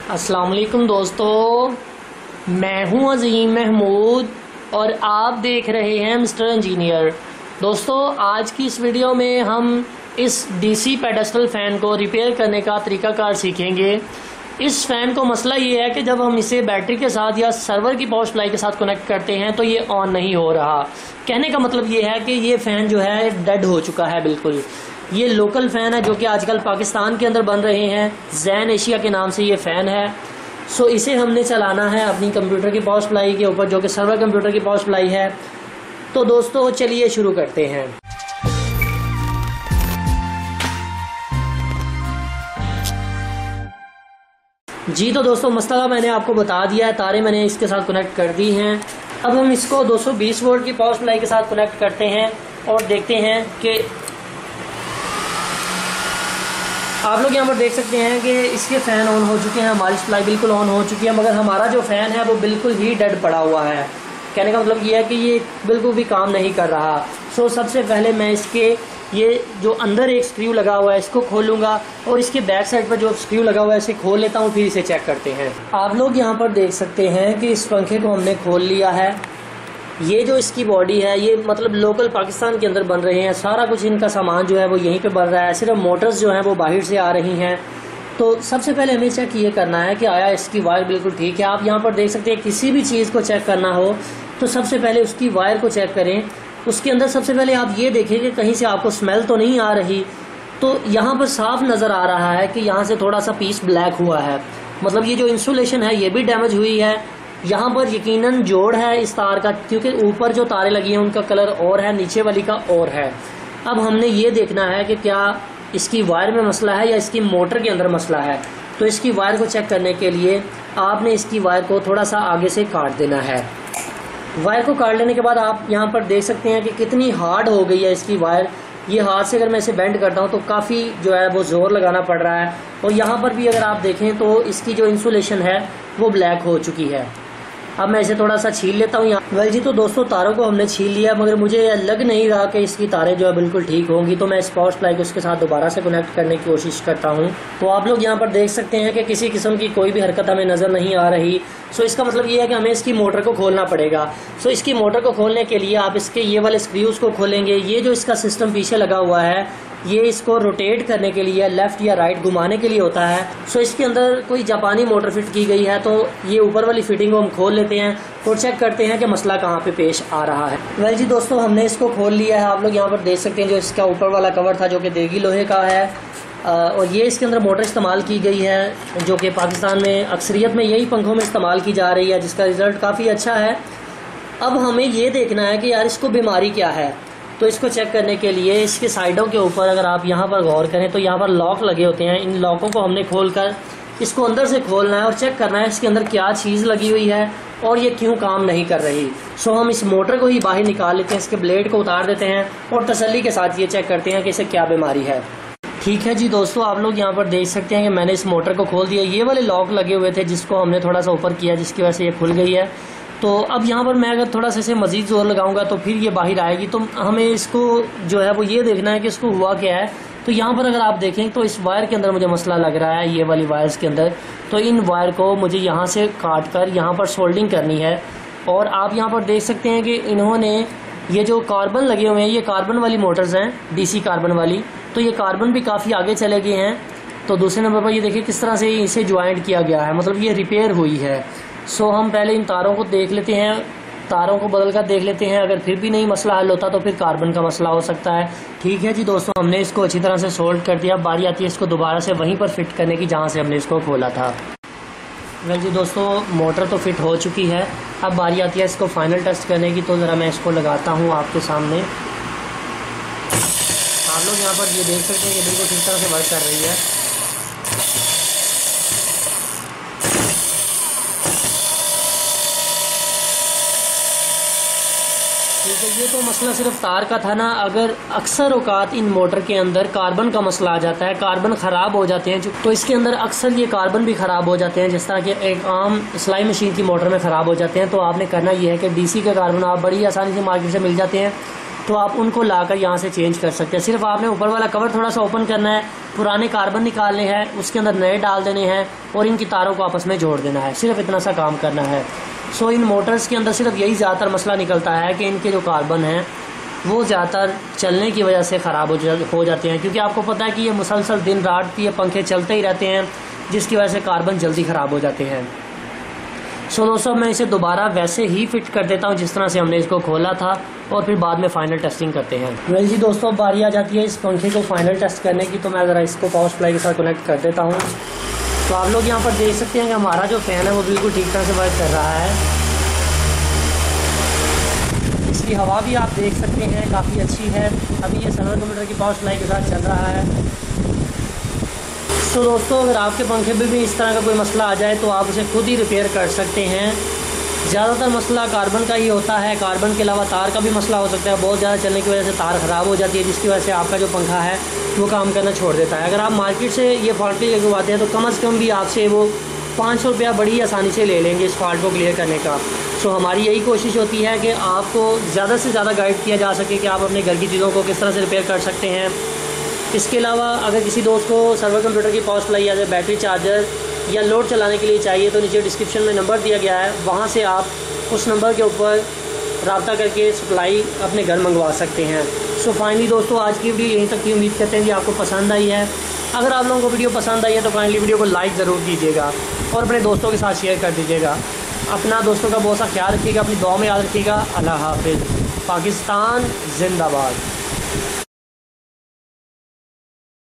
अस्सलाम वालेकुम दोस्तों, मैं हूं अजीम महमूद और आप देख रहे हैं मिस्टर इंजीनियर। दोस्तों, आज की इस वीडियो में हम इस डीसी पेडेस्टल फ़ैन को रिपेयर करने का तरीकाकार सीखेंगे। इस फ़ैन को मसला ये है कि जब हम इसे बैटरी के साथ या सर्वर की पावर सप्लाई के साथ कनेक्ट करते हैं तो ये ऑन नहीं हो रहा। कहने का मतलब ये है कि ये फ़ैन जो है डेड हो चुका है बिल्कुल। ये लोकल फ़ैन है जो कि आजकल पाकिस्तान के अंदर बन रहे हैं। जैन एशिया के नाम से ये फ़ैन है। सो इसे हमने चलाना है अपनी कंप्यूटर की पावर सप्लाई के ऊपर, जो कि सर्वर कंप्यूटर की पावर सप्लाई है। तो दोस्तों चलिए शुरू करते हैं। जी तो दोस्तों, मसला मैंने आपको बता दिया है, तारे मैंने इसके साथ कनेक्ट कर दी हैं। अब हम इसको 220 वोल्ट की पावर सप्लाई के साथ कनेक्ट करते हैं और देखते हैं कि आप लोग यहाँ पर देख सकते हैं कि इसके फ़ैन ऑन हो चुके हैं, हमारी सप्लाई बिल्कुल ऑन हो चुकी है, मगर हमारा जो फ़ैन है वो बिल्कुल ही डेड पड़ा हुआ है। कहने का मतलब ये है कि ये बिल्कुल भी काम नहीं कर रहा। सो सबसे पहले मैं इसके ये जो अंदर एक स्क्रू लगा हुआ है इसको खोलूँगा और इसके बैक साइड पर जो स्क्रू लगा हुआ है इसे खोल लेता हूँ, फिर इसे चेक करते हैं। आप लोग यहाँ पर देख सकते हैं कि इस पंखे को हमने खोल लिया है। ये जो इसकी बॉडी है ये मतलब लोकल पाकिस्तान के अंदर बन रहे हैं, सारा कुछ इनका सामान जो है वो यहीं पे बन रहा है, सिर्फ मोटर्स जो हैं वो बाहर से आ रही हैं। तो सबसे पहले हमें चेक ये करना है कि आया इसकी वायर बिल्कुल ठीक है। आप यहाँ पर देख सकते हैं किसी भी चीज़ को चेक करना हो तो सबसे पहले उसकी वायर को चेक करें। उसके अंदर सबसे पहले आप ये देखें कि कहीं से आपको स्मेल तो नहीं आ रही। तो यहाँ पर साफ नज़र आ रहा है कि यहाँ से थोड़ा सा पीस ब्लैक हुआ है, मतलब ये जो इंसुलेशन है ये भी डैमेज हुई है। यहाँ पर यकीनन जोड़ है इस तार का, क्योंकि ऊपर जो तारें लगी हैं उनका कलर और है, नीचे वाली का और है। अब हमने ये देखना है कि क्या इसकी वायर में मसला है या इसकी मोटर के अंदर मसला है। तो इसकी वायर को चेक करने के लिए आपने इसकी वायर को थोड़ा सा आगे से काट देना है। वायर को काट लेने के बाद आप यहाँ पर देख सकते हैं कि कितनी हार्ड हो गई है इसकी वायर। ये हाथ से अगर मैं इसे बेंड करता हूँ तो काफ़ी जो है वो ज़ोर लगाना पड़ रहा है। और यहाँ पर भी अगर आप देखें तो इसकी जो इंसुलेशन है वो ब्लैक हो चुकी है। अब मैं इसे थोड़ा सा छील लेता हूँ यहाँ। वेल जी, तो दोस्तों तारों को हमने छील लिया, मगर मुझे लग नहीं रहा कि इसकी तारें जो है बिल्कुल ठीक होंगी। तो मैं इस पावर सप्लाई को इसके साथ दोबारा से कनेक्ट करने की कोशिश करता हूँ। तो आप लोग यहाँ पर देख सकते हैं कि किसी किस्म की कोई भी हरकत हमें नज़र नहीं आ रही। सो इसका मतलब ये है कि हमें इसकी मोटर को खोलना पड़ेगा। सो इसकी मोटर को खोलने के लिए आप इसके ये वाले स्क्रूज को खोलेंगे। ये जो इसका सिस्टम पीछे लगा हुआ है ये इसको रोटेट करने के लिए, लेफ़्ट या राइट घुमाने के लिए होता है। सो इसके अंदर कोई जापानी मोटर फिट की गई है। तो ये ऊपर वाली फिटिंग को हम खोल लेते हैं और चेक करते हैं कि मसला कहाँ पे पेश आ रहा है। वेल जी दोस्तों, हमने इसको खोल लिया है। आप लोग यहाँ पर देख सकते हैं जो इसका ऊपर वाला कवर था जो कि देगी लोहे का है, और ये इसके अंदर मोटर इस्तेमाल की गई है जो कि पाकिस्तान में अक्सरियत में यही पंखों में इस्तेमाल की जा रही है, जिसका रिज़ल्ट काफ़ी अच्छा है। अब हमें ये देखना है कि यार इसको बीमारी क्या है। तो इसको चेक करने के लिए इसके साइडों के ऊपर अगर आप यहाँ पर गौर करें तो यहाँ पर लॉक लगे होते हैं। इन लॉकों को हमने खोलकर इसको अंदर से खोलना है और चेक करना है इसके अंदर क्या चीज़ लगी हुई है और ये क्यों काम नहीं कर रही। सो हम इस मोटर को ही बाहर निकाल लेते हैं, इसके ब्लेड को उतार देते हैं और तसल्ली के साथ ये चेक करते हैं कि इसे क्या बीमारी है। ठीक है जी दोस्तों, आप लोग यहाँ पर देख सकते हैं कि मैंने इस मोटर को खोल दिया। ये वाले लॉक लगे हुए थे जिसको हमने थोड़ा सा ऊपर किया, जिसकी वजह से ये खुल गई है। तो अब यहाँ पर मैं अगर थोड़ा सा इसे मज़ीद ज़ोर लगाऊंगा तो फिर ये बाहर आएगी। तो हमें इसको जो है वो ये देखना है कि इसको हुआ क्या है। तो यहाँ पर अगर आप देखें तो इस वायर के अंदर मुझे मसला लग रहा है, ये वाली वायर्स के अंदर। तो इन वायर को मुझे यहाँ से काट कर यहाँ पर सोल्डिंग करनी है। और आप यहाँ पर देख सकते हैं कि इन्होंने ये जो कार्बन लगे हुए हैं ये कार्बन वाली मोटर्स हैं, डीसी कार्बन वाली। तो ये कार्बन भी काफ़ी आगे चले गए हैं। तो दूसरे नंबर पर ये देखिए किस तरह से इसे ज्वाइंट किया गया है, मतलब ये रिपेयर हुई है। सो हम पहले इन तारों को देख लेते हैं, तारों को बदल कर देख लेते हैं। अगर फिर भी नहीं मसला हल होता तो फिर कार्बन का मसला हो सकता है। ठीक है जी दोस्तों, हमने इसको अच्छी तरह से सोल्ड कर दिया। बारी आती है इसको दोबारा से वहीं पर फिट करने की जहाँ से हमने इसको खोला था। वेल जी दोस्तों, मोटर तो फिट हो चुकी है। अब बारी आती है इसको फाइनल टेस्ट करने की। तो ज़रा मैं इसको लगाता हूँ आपके सामने। आप लोग यहाँ पर ये देख सकते हैं कि बिल्कुल किस तरह से वर्क कर रही है। ठीक है, ये तो मसला सिर्फ तार का था ना। अगर अक्सर औकात इन मोटर के अंदर कार्बन का मसला आ जाता है, कार्बन ख़राब हो जाते हैं, तो इसके अंदर अक्सर ये कार्बन भी ख़राब हो जाते हैं, जिस तरह के एक आम सिलाई मशीन की मोटर में ख़राब हो जाते हैं। तो आपने करना ये है कि डीसी के कार्बन आप बड़ी आसानी से मार्केट से मिल जाते हैं, तो आप उनको लाकर यहाँ से चेंज कर सकते हैं। सिर्फ आपने ऊपर वाला कवर थोड़ा सा ओपन करना है, पुराने कार्बन निकालने हैं, उसके अंदर नए डाल देने हैं और इनकी तारों को आपस में जोड़ देना है, सिर्फ इतना सा काम करना है। सो इन मोटर्स के अंदर सिर्फ यही ज़्यादातर मसला निकलता है कि इनके जो कार्बन हैं वो ज़्यादातर चलने की वजह से ख़राब हो जाते हैं, क्योंकि आपको पता है कि ये मुसलसल दिन रात ये पंखे चलते ही रहते हैं, जिसकी वजह से कार्बन जल्दी ख़राब हो जाते हैं। सो दोस्तों मैं इसे दोबारा वैसे ही फिट कर देता हूँ जिस तरह से हमने इसको खोला था, और फिर बाद में फाइनल टेस्टिंग करते हैं। वेल जी दोस्तों, बारी आ जाती है इस पंखे को फाइनल टेस्ट करने की। तो मैं ज़रा इसको पावर सप्लाई के साथ कनेक्ट कर देता हूँ। तो आप लोग यहाँ पर देख सकते हैं कि हमारा जो फ़ैन है वो बिल्कुल ठीक तरह से वर्क कर रहा है। इसकी हवा भी आप देख सकते हैं काफ़ी अच्छी है। अभी ये 70 किलोमीटर की पावर सप्लाई के साथ चल रहा है। तो दोस्तों, अगर आपके पंखे में भी इस तरह का कोई मसला आ जाए तो आप उसे खुद ही रिपेयर कर सकते हैं। ज़्यादातर मसला कार्बन का ही होता है, कार्बन के अलावा तार का भी मसला हो सकता है। बहुत ज़्यादा चलने की वजह से तार ख़राब हो जाती है, जिसकी वजह से आपका जो पंखा है वो काम करना छोड़ देता है। अगर आप मार्केट से ये फॉल्ट लगवाते हैं तो कम से कम भी आपसे वो 500 रुपया बड़ी आसानी से ले लेंगे इस फॉल्ट को क्लियर करने का। सो हमारी यही कोशिश होती है कि आपको ज़्यादा से ज़्यादा गाइड किया जा सके कि आप अपने घर की चीज़ों को किस तरह से रिपेयर कर सकते हैं। इसके अलावा अगर किसी दोस्त को सर्वर कंप्यूटर की पावर सप्लाई या बैटरी चार्जर या लोड चलाने के लिए चाहिए तो नीचे डिस्क्रिप्शन में नंबर दिया गया है, वहाँ से आप उस नंबर के ऊपर रब्ता करके सप्लाई अपने घर मंगवा सकते हैं। सो फाइनली दोस्तों, आज की वीडियो यहीं तक की। उम्मीद करते हैं कि आपको पसंद आई है। अगर आप लोगों को वीडियो पसंद आई है तो फाइनली वीडियो को लाइक ज़रूर कीजिएगा और अपने दोस्तों के साथ शेयर कर दीजिएगा। अपना दोस्तों का बहुत सा ख्याल रखिएगा, अपनी दुआ में याद रखिएगा। अल्लाह हाफिज़। पाकिस्तान जिंदाबाद।